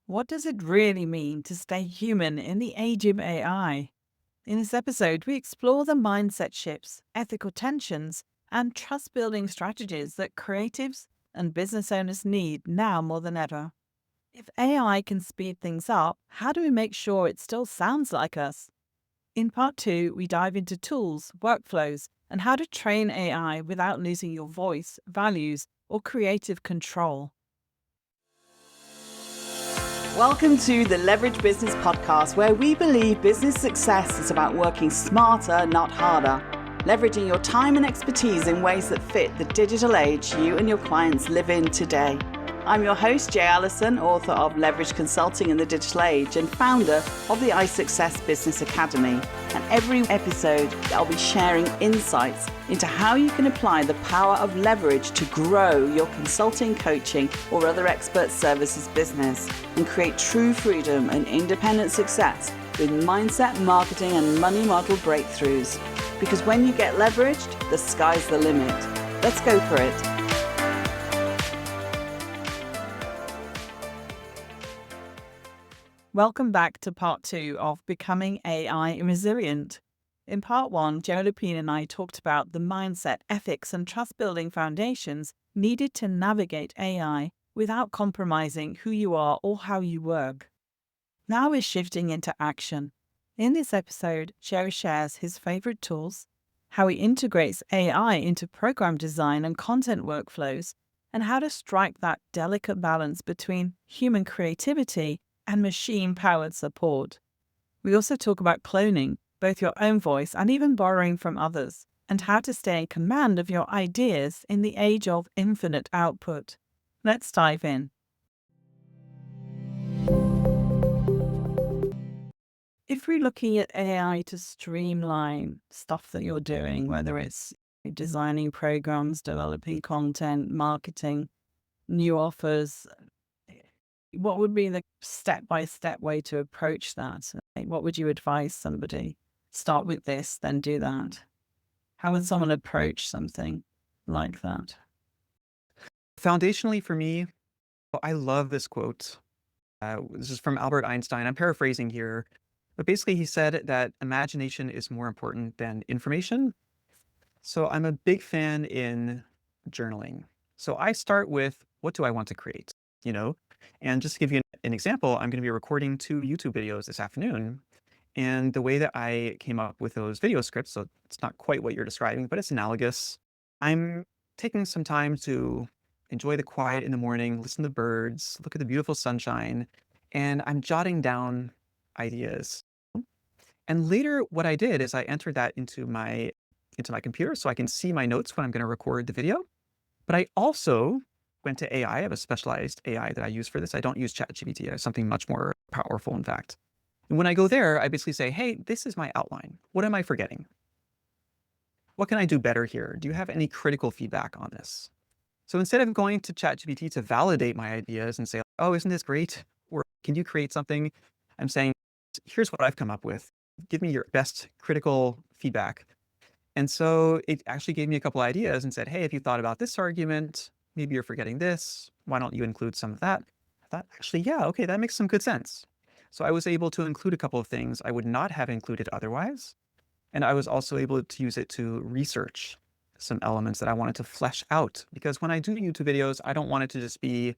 What does it really mean to stay human in the age of AI? In this episode, we explore the mindset shifts, ethical tensions, and trust building strategies that creatives and business owners need now more than ever. If AI can speed things up, how do we make sure it still sounds like us? In part two, we dive into tools, workflows, and how to train AI without losing your voice, values, or creative control. Welcome to the Leverage Business Podcast, where we believe business success is about working smarter, not harder, leveraging your time and expertise in ways that fit the digital age you and your clients live in today. I'm your host, Jay Allison, author of Leverage Consulting in the Digital Age and founder of the iSuccess Business Academy. And every episode, I'll be sharing insights into how you can apply the power of leverage to grow your consulting, coaching, or other expert services business and create true freedom and independent success with mindset, marketing, and money model breakthroughs. Because when you get leveraged, the sky's the limit. Let's go for it. Welcome back to part two of Becoming AI Resilient. In part one, Joe Lépine and I talked about the mindset, ethics, and trust building foundations needed to navigate AI without compromising who you are or how you work. Now we're shifting into action. In this episode, Joe shares his favorite tools, how he integrates AI into program design and content workflows, and how to strike that delicate balance between human creativity and machine-powered support. We also talk about cloning, both your own voice and even borrowing from others, and how to stay in command of your ideas in the age of infinite output. Let's dive in. If we're looking at AI to streamline stuff that you're doing, whether it's designing programs, developing content, marketing, new offers, what would be the step-by-step way to approach that? What would you advise somebody? Start with this, then do that. How would someone approach something like that? Foundationally for me, I love this quote. This is from Albert Einstein. I'm paraphrasing here, but basically he said that imagination is more important than information. So I'm a big fan in journaling. So I start with, what do I want to create? You know, and just to give you an example, I'm going to be recording 2 YouTube videos this afternoon. And the way that I came up with those video scripts, so it's not quite what you're describing, but it's analogous. I'm taking some time to enjoy the quiet in the morning, listen to the birds, look at the beautiful sunshine, and I'm jotting down ideas. And later, what I did is I entered that into my computer so I can see my notes when I'm going to record the video. But I also went to AI. I have a specialized AI that I use for this. I don't use ChatGPT. I have something much more powerful, in fact. And when I go there, I basically say, hey, this is my outline. What am I forgetting? What can I do better here? Do you have any critical feedback on this? So instead of going to ChatGPT to validate my ideas and say, oh, isn't this great? Or can you create something? I'm saying, here's what I've come up with. Give me your best critical feedback. And so it actually gave me a couple ideas and said, hey, if you thought about this argument, maybe you're forgetting this. Why don't you include some of that? I thought, actually, yeah, okay, that makes some good sense. So I was able to include a couple of things I would not have included otherwise. And I was also able to use it to research some elements that I wanted to flesh out. Because when I do YouTube videos, I don't want it to just be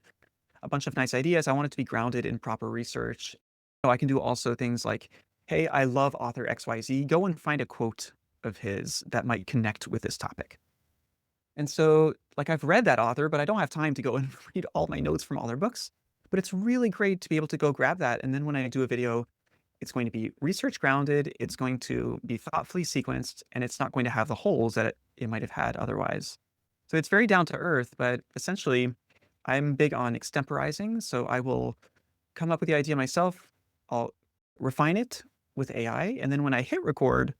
a bunch of nice ideas. I want it to be grounded in proper research. So I can do also things like, hey, I love author XYZ. Go and find a quote of his that might connect with this topic. And so, like, I've read that author, but I don't have time to go and read all my notes from all their books. But it's really great to be able to go grab that. And then when I do a video, it's going to be research grounded, it's going to be thoughtfully sequenced, and it's not going to have the holes that it might have had otherwise. So it's very down to earth, but essentially, I'm big on extemporizing. So I will come up with the idea myself, I'll refine it with AI, and then when I hit record,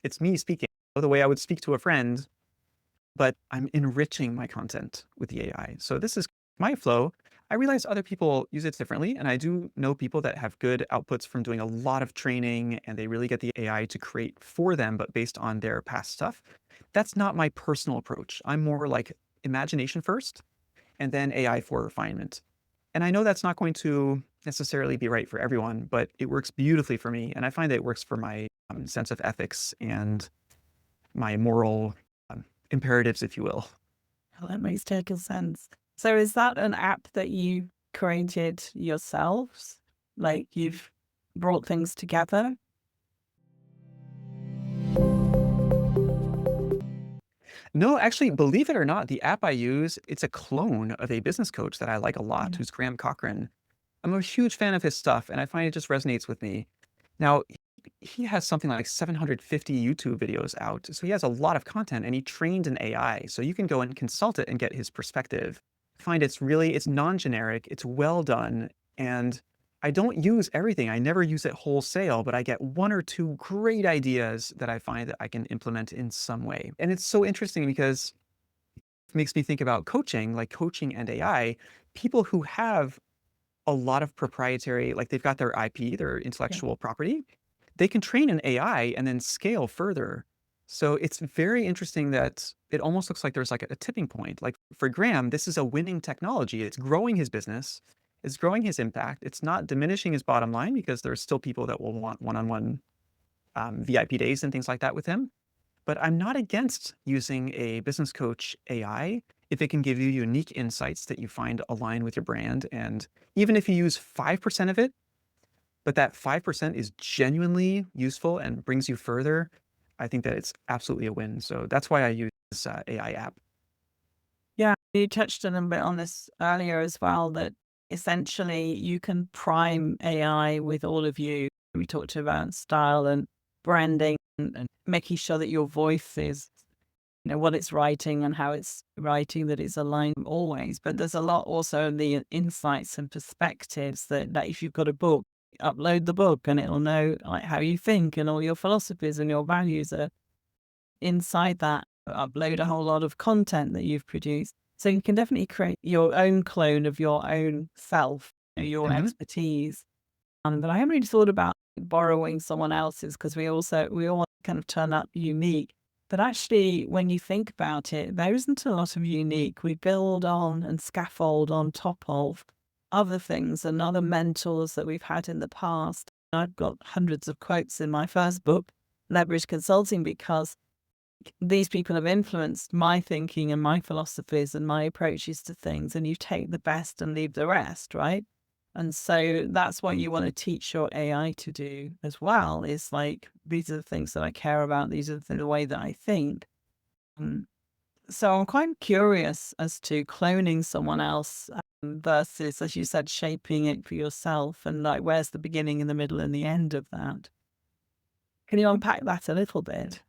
it's me speaking the way I would speak to a friend, but I'm enriching my content with the AI. So this is my flow. I realize other people use it differently, and I do know people that have good outputs from doing a lot of training, and they really get the AI to create for them, but based on their past stuff. That's not my personal approach. I'm more like imagination first, and then AI for refinement. And I know that's not going to necessarily be right for everyone, but it works beautifully for me. And I find that it works for my sense of ethics and my moral imperatives, if you will. Well, that makes total sense. So is that an app that you created yourselves? Like you've brought things together? No, actually, believe it or not, the app I use, it's a clone of a business coach that I like a lot, Yeah. who's Graham Cochran. I'm a huge fan of his stuff, and I find it just resonates with me. Now, he has something like 750 YouTube videos out, so he has a lot of content, and he trained an AI, so you can go and consult it and get his perspective. I find it's non-generic, it's well done, and I don't use everything. I never use it wholesale, but I get one or two great ideas that I find that I can implement in some way. And it's so interesting because it makes me think about coaching, like coaching and AI. People who have a lot of proprietary, like they've got their IP, their Yeah. intellectual property, they can train an AI and then scale further. So it's very interesting that it almost looks like there's like a tipping point. Like for Graham, this is a winning technology. It's growing his business, it's growing his impact. It's not diminishing his bottom line because there's still people that will want one-on-one VIP days and things like that with him. But I'm not against using a business coach AI if it can give you unique insights that you find align with your brand. And even if you use 5% of it, but that 5% is genuinely useful and brings you further, I think that it's absolutely a win. So that's why I use this AI app. Yeah. You touched a little bit on this earlier as well, that essentially you can prime AI with all of you. We talked about style and branding and making sure that your voice is, what it's writing and how it's writing, that it's aligned always. But there's a lot also in the insights and perspectives that if you've got a book, upload the book and it'll know like how you think and all your philosophies and your values are inside that. Upload a whole lot of content that you've produced. So you can definitely create your own clone of your own self, your Mhm. expertise. But I haven't really thought about borrowing someone else's because we all kind of turn up unique. But actually, when you think about it, there isn't a lot of unique. We build on and scaffold on top of other things and other mentors that we've had in the past. I've got hundreds of quotes in my first book, Leverage Consulting, because these people have influenced my thinking and my philosophies and my approaches to things. And you take the best and leave the rest, right? And so that's what you want to teach your AI to do as well, is like, these are the things that I care about. These are the way that I think. Um, so I'm quite curious as to cloning someone else versus, as you said, shaping it for yourself, and like, where's the beginning and the middle and the end of that? Can you unpack that a little bit?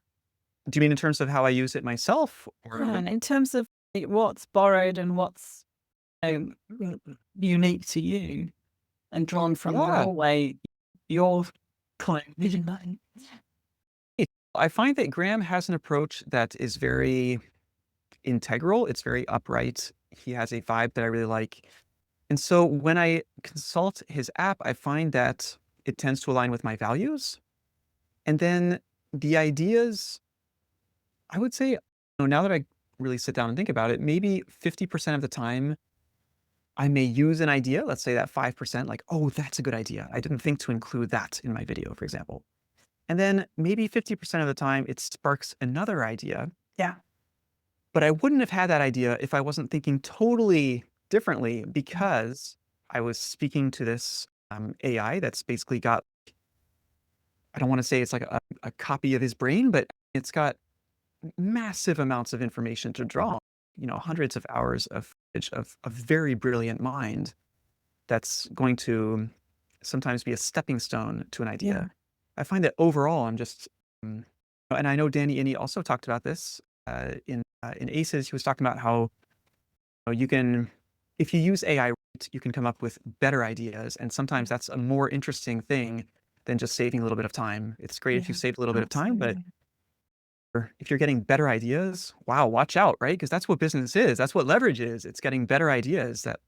Do you mean in terms of how I use it myself? Yeah, in terms of what's borrowed and what's um, unique to you and drawn from Yeah. your way, your clone, vision line. I find that Graham has an approach that is very integral. It's very upright. He has a vibe that I really like. And so when I consult his app, I find that it tends to align with my values. And then the ideas, I would say, now that I really sit down and think about it, maybe 50% of the time, I may use an idea, let's say that 5%, like, oh, that's a good idea. I didn't think to include that in my video, for example. And then maybe 50% of the time, it sparks another idea. Yeah. But I wouldn't have had that idea if I wasn't thinking totally differently because I was speaking to this AI that's basically got, I don't want to say it's like a copy of his brain, but it's got massive amounts of information to draw on, hundreds of hours of footage of a very brilliant mind that's going to sometimes be a stepping stone to an Yeah. idea. I find that overall, and I know Danny Inney also talked about this in ACEs. He was talking about how you can, if you use AI, right, you can come up with better ideas, and sometimes that's a more interesting thing than just saving a little bit of time. It's great if you Yeah. saved a little bit of time, but Absolutely. if you're getting better ideas, wow, watch out, right? Because that's what business is. That's what leverage is. It's getting better ideas that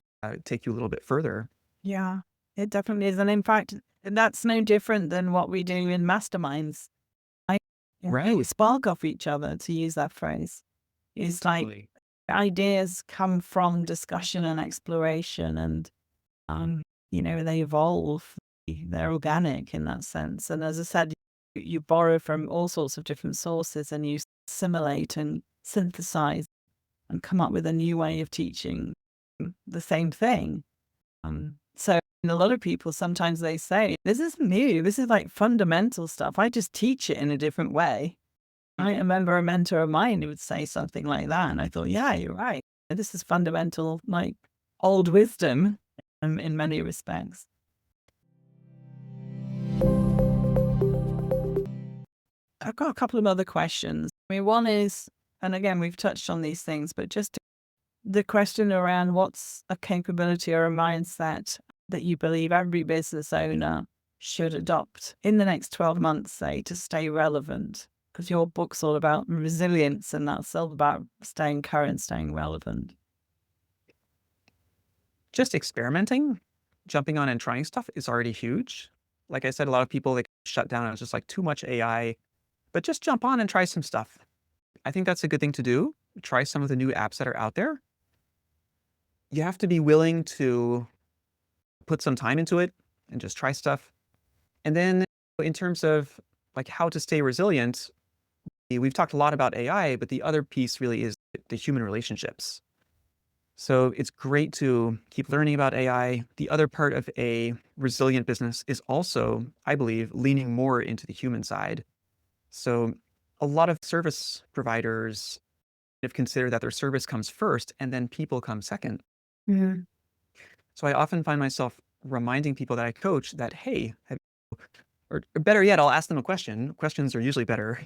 take you a little bit further. Yeah, it definitely is. And in fact, that's no different than what we do in masterminds. I Right. spark off each other, to use that phrase. It's like Totally. ideas come from discussion and exploration. And Um, they evolve, they're organic in that sense. And as I said, you borrow from all sorts of different sources and you assimilate and synthesize and come up with a new way of teaching the same thing. So a lot of people, sometimes they say, this is new. This is like fundamental stuff. I just teach it in a different way. I remember a mentor of mine who would say something like that. And I thought, yeah, you're right. This is fundamental, like old wisdom in many respects. I've got a couple of other questions. I mean, one is, and again, we've touched on these things, but just the question around what's a capability or a mindset that you believe every business owner should adopt in the next 12 months, say, to stay relevant? Because your book's all about resilience and that's all about staying current, staying relevant. Just experimenting, jumping on and trying stuff is already huge. Like I said, a lot of people, they shut down. It's just like too much AI, but just jump on and try some stuff. I think that's a good thing to do. Try some of the new apps that are out there. You have to be willing to put some time into it and just try stuff. And then in terms of like how to stay resilient, we've talked a lot about AI, but the other piece really is the human relationships. So it's great to keep learning about AI. The other part of a resilient business is also, I believe, leaning more into the human side. So a lot of service providers have considered that their service comes first and then people come second. Mm-hmm. So I often find myself reminding people that I coach that, hey, or better yet, I'll ask them a question. Questions are usually better.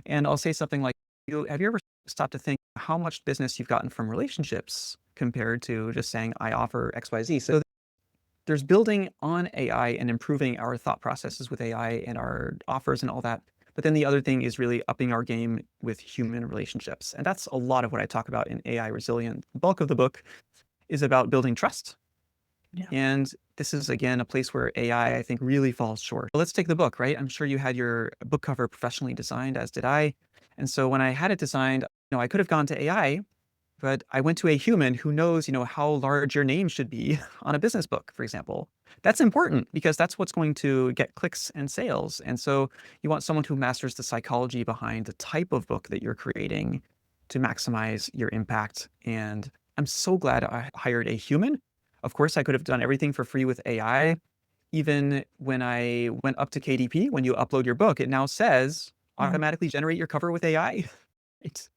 And I'll say something like, have you ever stopped to think how much business you've gotten from relationships compared to just saying, I offer XYZ? So there's building on AI and improving our thought processes with AI and our offers and all that. But then the other thing is really upping our game with human relationships. And that's a lot of what I talk about in AI Resilient. The bulk of the book is about building trust. Yeah. And this is, again, a place where AI, I think, really falls short. Let's take the book, right? I'm sure you had your book cover professionally designed, as did I. And so when I had it designed, I could have gone to AI, but I went to a human who knows, how large your name should be on a business book, for example. That's important because that's what's going to get clicks and sales. And so you want someone who masters the psychology behind the type of book that you're creating to maximize your impact. And I'm so glad I hired a human. Of course, I could have done everything for free with AI. Even when I went up to KDP, when you upload your book, it now says automatically generate your cover with AI. Right?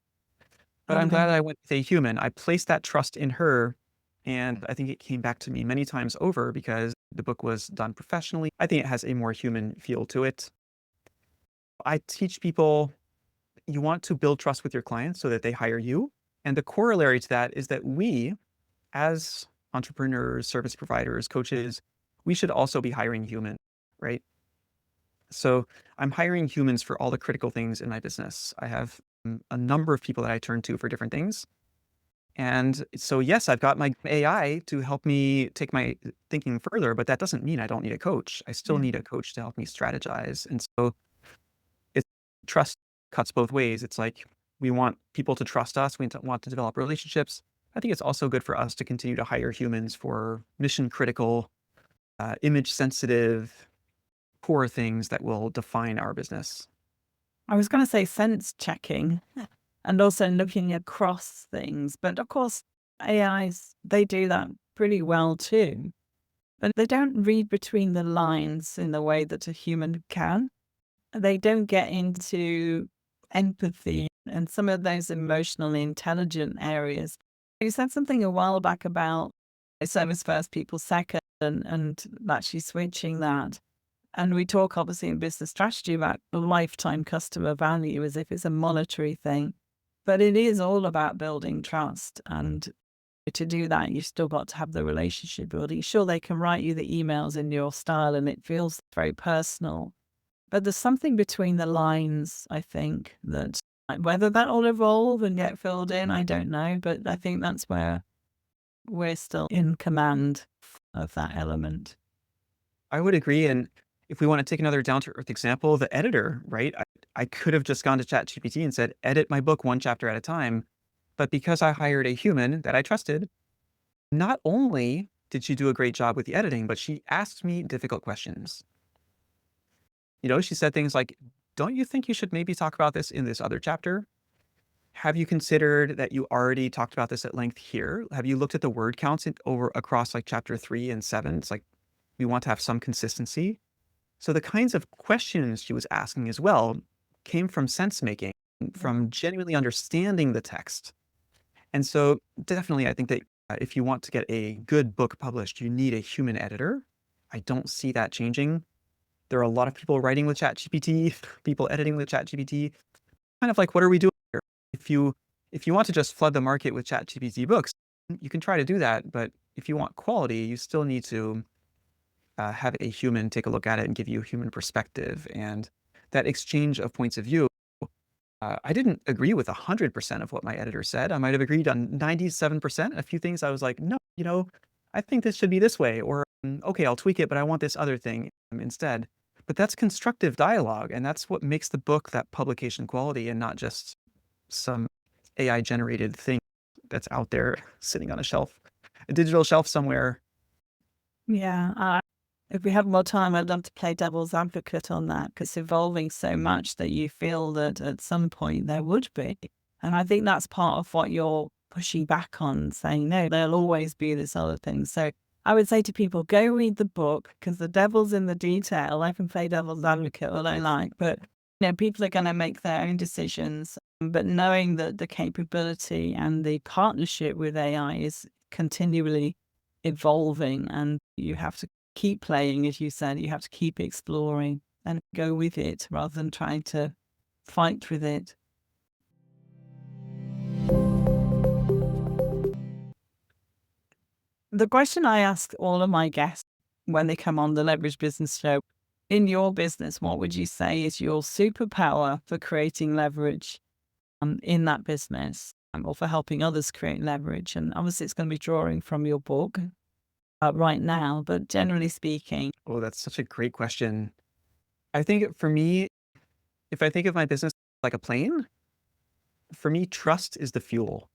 But I'm glad I went with a human. I placed that trust in her, and I think it came back to me many times over because the book was done professionally. I think it has a more human feel to it. I teach people you want to build trust with your clients so that they hire you. And the corollary to that is that we, as entrepreneurs, service providers, coaches, we should also be hiring humans, right? So I'm hiring humans for all the critical things in my business. I have a number of people that I turn to for different things. And so, yes, I've got my AI to help me take my thinking further, but that doesn't mean I don't need a coach. I still need a coach to help me strategize. And so it's trust cuts both ways. It's like we want people to trust us. We want to develop relationships. I think it's also good for us to continue to hire humans for mission critical, image sensitive, core things that will define our business. I was going to say sense checking and also looking across things. But of course, AIs, they do that pretty well too. But they don't read between the lines in the way that a human can. They don't get into empathy and some of those emotionally intelligent areas. You said something a while back about service first, people second, and actually switching that. And we talk obviously in business strategy about lifetime customer value as if it's a monetary thing. But it is all about building trust. And to do that, you've still got to have the relationship building. Sure, they can write you the emails in your style and it feels very personal. But there's something between the lines, I think, that whether that will evolve and get filled in, I don't know. But I think that's where we're still in command of that element. I would agree. And if we want to take another down to earth example, the editor, right? I could have just gone to ChatGPT and said, edit my book one chapter at a time. But because I hired a human that I trusted, not only did she do a great job with the editing, but she asked me difficult questions. She said things like, don't you think you should maybe talk about this in this other chapter? Have you considered that you already talked about this at length here? Have you looked at the word counts over across like chapter 3 and 7? It's like we want to have some consistency. So the kinds of questions she was asking as well came from sense making, from genuinely understanding the text. And so definitely, I think that if you want to get a good book published, you need a human editor. I don't see that changing. There are a lot of people writing with ChatGPT, people editing with ChatGPT. Kind of like, what are we doing here? If you want to just flood the market with ChatGPT books, you can try to do that. But if you want quality, you still need to have a human take a look at it and give you a human perspective. And that exchange of points of view, I didn't agree with 100% of what my editor said. I might have agreed on 97%. A few things I was like, no, I think this should be this way, or okay, I'll tweak it, but I want this other thing instead. But that's constructive dialogue, and that's what makes the book that publication quality and not just some AI generated thing that's out there sitting on a shelf, a digital shelf somewhere. Yeah. If we have more time, I'd love to play devil's advocate on that, because it's evolving so much that you feel that at some point there would be. And I think that's part of what you're pushing back on, saying, no, there'll always be this other thing. So I would say to people, go read the book, because the devil's in the detail. I can play devil's advocate all I like, but people are going to make their own decisions. But knowing that the capability and the partnership with AI is continually evolving, and you have to keep playing, as you said, you have to keep exploring and go with it rather than trying to fight with it. The question I ask all of my guests when they come on the Leverage Business Show, in your business, what would you say is your superpower for creating leverage in that business, or for helping others create leverage? And obviously it's going to be drawing from your book right now, but generally speaking. Oh, that's such a great question. I think for me, if I think of my business like a plane, for me, trust is the fuel.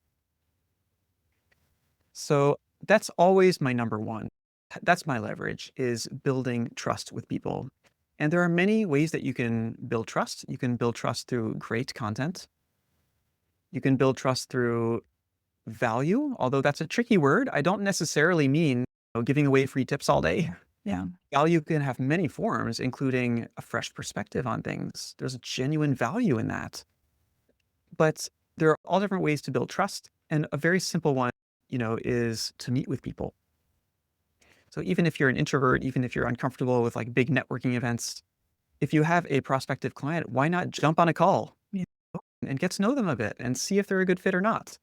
So that's always my number one. That's my leverage, is building trust with people. And there are many ways that you can build trust. You can build trust through great content. You can build trust through value, although that's a tricky word. I don't necessarily mean giving away free tips all day. Yeah. Value can have many forms, including a fresh perspective on things. There's a genuine value in that. But there are all different ways to build trust. And a very simple one, is to meet with people. So even if you're an introvert, even if you're uncomfortable with like big networking events, if you have a prospective client, why not jump on a call and get to know them a bit and see if they're a good fit or not?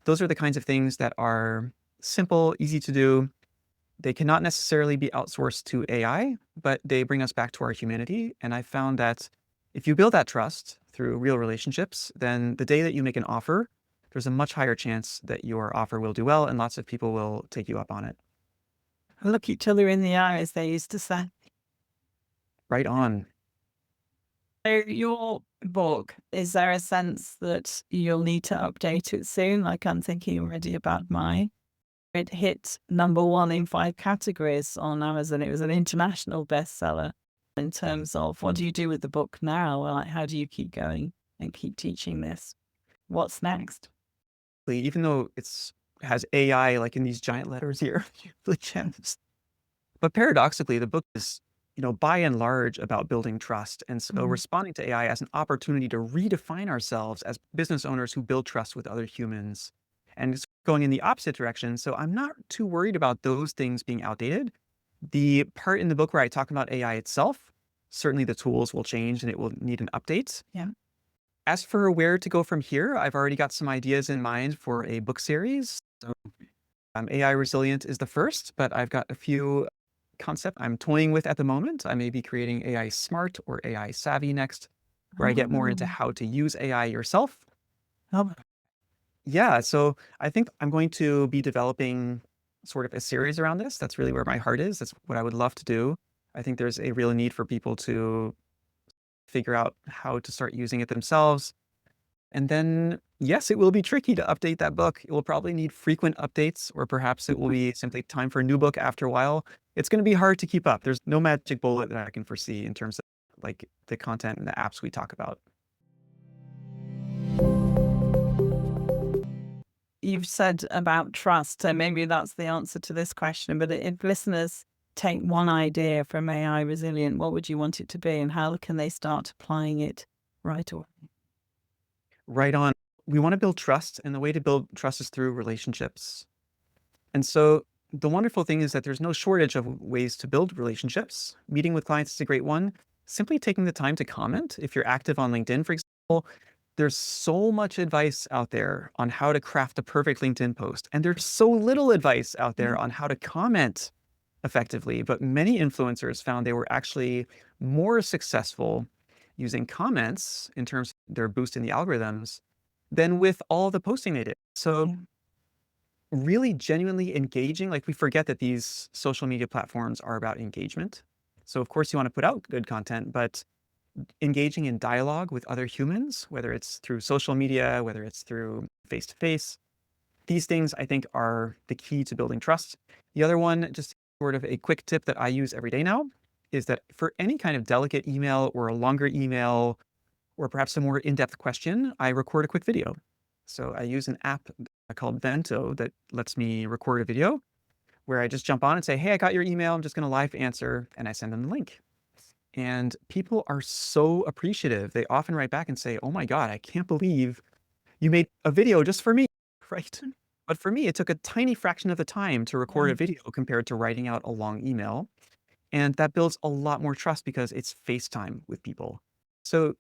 Those are the kinds of things that are simple, easy to do. They cannot necessarily be outsourced to AI, but they bring us back to our humanity. And I found that if you build that trust through real relationships, then the day that you make an offer, there's a much higher chance that your offer will do well and lots of people will take you up on it. Look each other in the eye, as they used to say. Right on. So your book, is there a sense that you'll need to update it soon? Like, I'm thinking already about mine. It hit #1 in 5 categories on Amazon. It was an international bestseller. In terms of what do you do with the book now? Like, how do you keep going and keep teaching this? What's next? Even though has AI like in these giant letters here, you really can't. But paradoxically, the book is, by and large about building trust. And so responding to AI as an opportunity to redefine ourselves as business owners who build trust with other humans. And it's going in the opposite direction. So I'm not too worried about those things being outdated. The part in the book where I talk about AI itself, certainly the tools will change and it will need an update. Yeah. As for where to go from here, I've already got some ideas in mind for a book series. So AI Resilient is the first, but I've got a few concepts I'm toying with at the moment. I may be creating AI Smart or AI Savvy next, where I get more into how to use AI yourself. Yeah, so I think I'm going to be developing sort of a series around this. That's really where my heart is. That's what I would love to do. I think there's a real need for people to figure out how to start using it themselves. And then, yes, it will be tricky to update that book. It will probably need frequent updates, or perhaps it will be simply time for a new book after a while. It's going to be hard to keep up. There's no magic bullet that I can foresee in terms of like the content and the apps we talk about. You've said about trust, so maybe that's the answer to this question. But if listeners take one idea from AI Resilient, what would you want it to be, and how can they start applying it right away? Right on. We want to build trust, and the way to build trust is through relationships. And so the wonderful thing is that there's no shortage of ways to build relationships. Meeting with clients is a great one. Simply taking the time to comment. If you're active on LinkedIn, for example, there's so much advice out there on how to craft a perfect LinkedIn post. And there's so little advice out there on how to comment effectively. But many influencers found they were actually more successful using comments in terms of their boost in the algorithms than with all the posting they did. So really genuinely engaging, like we forget that these social media platforms are about engagement. So of course you want to put out good content, but engaging in dialogue with other humans, whether it's through social media, whether it's through face-to-face, these things I think are the key to building trust. The other one, just sort of a quick tip that I use every day now, is that for any kind of delicate email or a longer email, or perhaps a more in-depth question, I record a quick video. So I use an app called Vento that lets me record a video where I just jump on and say, hey, I got your email. I'm just going to live answer. And I send them the link. And people are so appreciative. They often write back and say, oh my God, I can't believe you made a video just for me, right? But for me, it took a tiny fraction of the time to record a video compared to writing out a long email. And that builds a lot more trust because it's FaceTime with people. So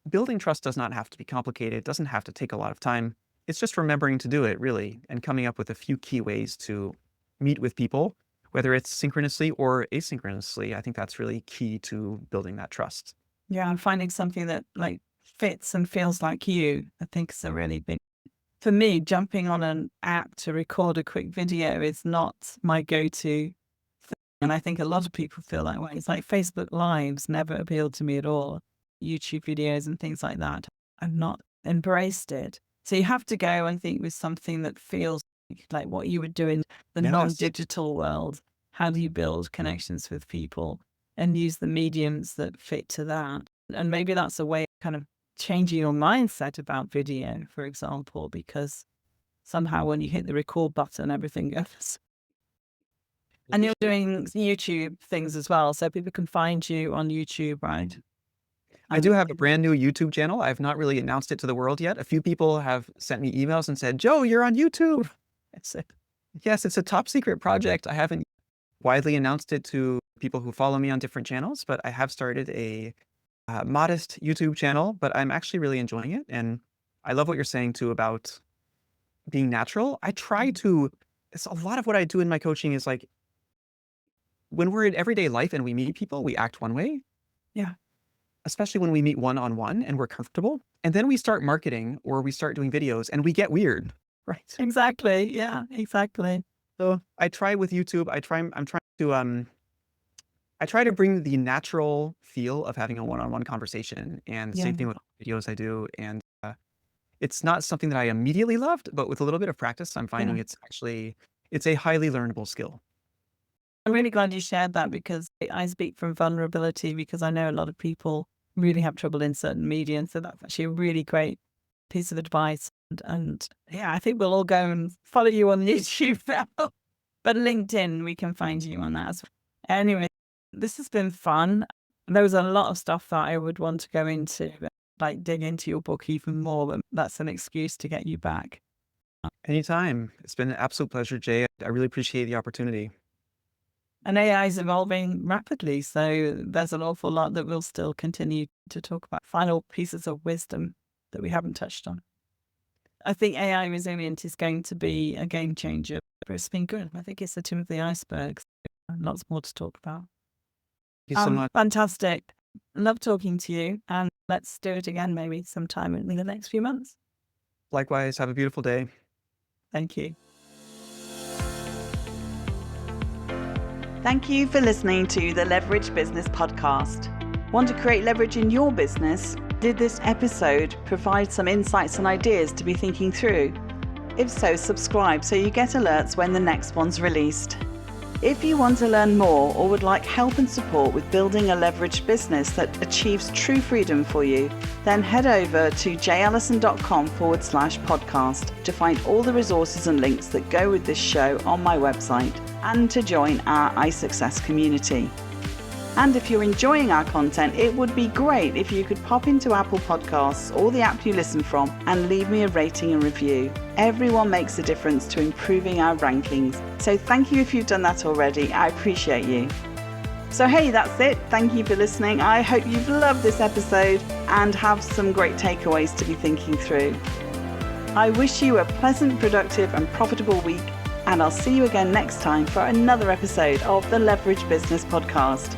building trust does not have to be complicated. It doesn't have to take a lot of time. It's just remembering to do it, really, and coming up with a few key ways to meet with people, whether it's synchronously or asynchronously. I think that's really key to building that trust. Yeah, and finding something that like fits and feels like you, I think is a really big. For me, jumping on an app to record a quick video is not my go-to thing. And I think a lot of people feel that way. It's like Facebook Lives never appealed to me at all. YouTube videos and things like that. I've not embraced it. So you have to go and think with something that feels like what you would do in the non-digital world. How do you build connections with people and use the mediums that fit to that? And maybe that's a way of kind of changing your mindset about video, for example, because somehow when you hit the record button, everything goes. And you're doing YouTube things as well, so people can find you on YouTube, right? I do have a brand new YouTube channel. I've not really announced it to the world yet. A few people have sent me emails and said, Joe, you're on YouTube. I said, yes, it's a top secret project. I haven't widely announced it to people who follow me on different channels, but I have started a modest YouTube channel, but I'm actually really enjoying it. And I love what you're saying too about being natural. I try to, it's a lot of what I do in my coaching is like, when we're in everyday life and we meet people, we act one way. Yeah. Especially when we meet one-on-one and we're comfortable. And then we start marketing or we start doing videos and we get weird. Right. Exactly. Yeah, exactly. So I try with YouTube, I try to bring the natural feel of having a one-on-one conversation, and the same thing with videos I do. And it's not something that I immediately loved, but with a little bit of practice, I'm finding it's a highly learnable skill. I'm really glad you shared that, because I speak from vulnerability, because I know a lot of people really have trouble in certain media. And so that's actually a really great piece of advice. And yeah, I think we'll all go and follow you on YouTube now. But LinkedIn, we can find you on that as well. Anyway, this has been fun. There was a lot of stuff that I would want to go into, like dig into your book even more, but that's an excuse to get you back. Anytime. It's been an absolute pleasure, Jay. I really appreciate the opportunity. And AI is evolving rapidly, so there's an awful lot that we'll still continue to talk about. Final pieces of wisdom that we haven't touched on. I think AI Resilient is going to be a game changer, but it's been good. I think it's the tip of the iceberg. Lots more to talk about. Thank you so much. Fantastic. Love talking to you, and let's do it again maybe sometime in the next few months. Likewise, have a beautiful day. Thank you. Thank you for listening to the Leverage Business Podcast. Want to create leverage in your business? Did this episode provide some insights and ideas to be thinking through? If so, subscribe so you get alerts when the next one's released. If you want to learn more or would like help and support with building a leveraged business that achieves true freedom for you, then head over to jallison.com/podcast to find all the resources and links that go with this show on my website and to join our iSuccess community. And if you're enjoying our content, it would be great if you could pop into Apple Podcasts or the app you listen from and leave me a rating and review. Everyone makes a difference to improving our rankings. So thank you if you've done that already. I appreciate you. So hey, that's it. Thank you for listening. I hope you've loved this episode and have some great takeaways to be thinking through. I wish you a pleasant, productive and profitable week, and I'll see you again next time for another episode of the Leverage Business Podcast.